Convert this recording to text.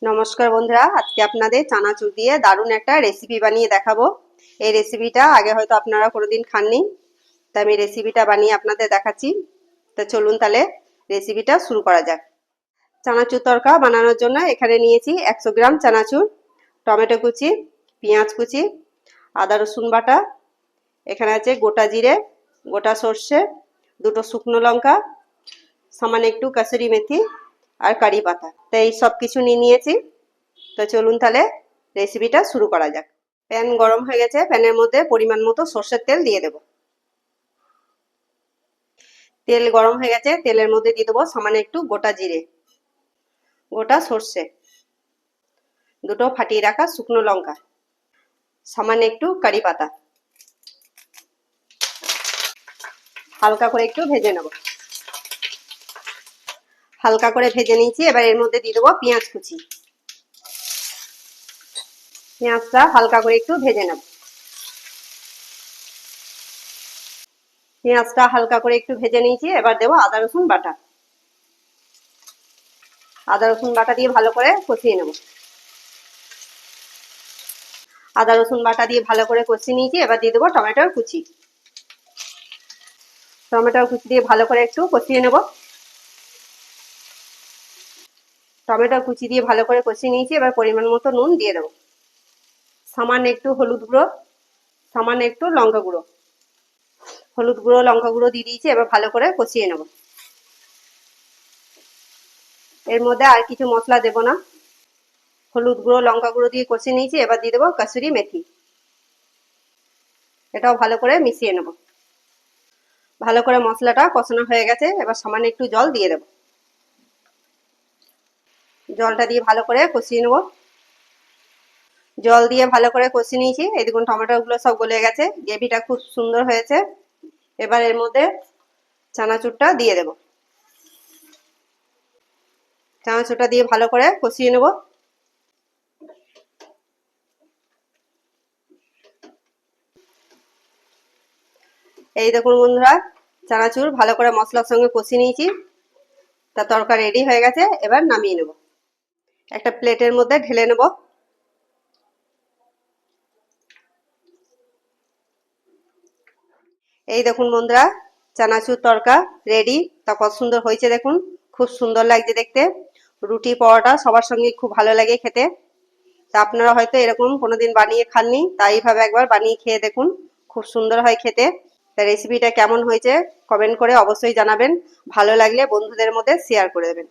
নমস্কার বন্ধুরা, আজকে আপনাদের চানাচুর দিয়ে দারুণ একটা রেসিপি বানিয়ে দেখাবো। এই রেসিপিটা আগে হয়তো আপনারা কোনোদিন খাননি, তাই আমি রেসিপিটা বানিয়ে আপনাদের দেখাচ্ছি। তো চলুন তাহলে রেসিপিটা শুরু করা যাক। চানাচুর তড়কা বানানোর জন্য এখানে নিয়েছি 100 গ্রাম চানাচুর, টমেটো কুচি, পেঁয়াজ কুচি, আদা রসুন বাটা, এখানে আছে গোটা জিরে, গোটা সর্ষে, দুটো শুকনো লঙ্কা, সামান্য একটু কাসুরি মেথি আর কারি পাতা। তো এই সব কিছু নিয়ে নিয়েছি। তো চলুন তাহলে রেসিপিটা শুরু করা যাক। প্যান গরম হয়ে গেছে, প্যানের মধ্যে পরিমাণ মতো সর্ষের তেল দিয়ে দেব। তেল গরম হয়ে গেছে, তেলের মধ্যে দিয়ে দেবো সামান্য একটু গোটা জিরে, গোটা সর্ষে, দুটো ফাটিয়ে রাখা শুকনো লঙ্কা, সামান্য একটু কারি পাতা, হালকা করে একটু ভেজে নেব। হালকা করে ভেজে নিয়েছি, এবার এর মধ্যে দিয়ে দেবো পেঁয়াজ কুচি। পেঁয়াজটা হালকা করে একটু ভেজে নেব। পেঁয়াজটা হালকা করে একটু ভেজে নিয়েছি, এবার দেবো আদা রসুন বাটা। আদা রসুন বাটা দিয়ে ভালো করে কষিয়ে নেব। আদা রসুন বাটা দিয়ে ভালো করে কষিয়ে নিয়েছি, এবার দিয়ে দেবো টমেটোর কুচি। টমেটোর কুচি দিয়ে ভালো করে একটু কষিয়ে নেব। টমেটোর কুচি দিয়ে ভালো করে কষিয়ে নিয়েছি, এবার পরিমাণ মতো নুন দিয়ে দেবো। সামান্য একটু হলুদ গুঁড়ো, সামান্য একটু লঙ্কা গুঁড়ো। হলুদ গুঁড়ো লঙ্কা গুঁড়ো দিয়ে দিয়েছি, এবার ভালো করে কষিয়ে নেব। এর মধ্যে আর কিছু মশলা দেব না। হলুদ গুঁড়ো লঙ্কা গুঁড়ো দিয়ে কষিয়ে নিয়েছি, এবার দিয়ে দেবো কাসুরি মেথি। এটাও ভালো করে মিশিয়ে নেব। ভালো করে মশলাটা কষানো হয়ে গেছে, এবার সামান্য একটু জল দিয়ে দেব। জলটা দিয়ে ভালো করে কষিয়ে নেব। জল দিয়ে ভালো করে কষিয়ে নিয়েছি। এই দেখুন টমেটোগুলো সব গলে গেছে, গ্রেভিটা খুব সুন্দর হয়েছে। এবার এর মধ্যে চানাচুরটা দিয়ে দেব। চানাচুরটা দিয়ে ভালো করে কষিয়ে নেব। এই দেখুন বন্ধুরা, চানাচুর ভালো করে মশলার সঙ্গে কষিয়ে নিয়েছি। তা তরকারি রেডি হয়ে গেছে, এবার নামিয়ে নেব। একটা প্লেটের মধ্যে ঢেলে নেব। এই দেখুন বন্ধুরা, চানাচুর তরকা রেডি। তা কত সুন্দর হয়েছে দেখুন, খুব সুন্দর লাগছে দেখতে। রুটি পরোটা সবার সঙ্গে খুব ভালো লাগে খেতে। তা আপনারা হয়তো এরকম কোনোদিন বানিয়ে খাননি, তাই এইভাবে একবার বানিয়ে খেয়ে দেখুন, খুব সুন্দর হয় খেতে। তা রেসিপিটা কেমন হয়েছে কমেন্ট করে অবশ্যই জানাবেন। ভালো লাগলে বন্ধুদের মধ্যে শেয়ার করে দেবেন।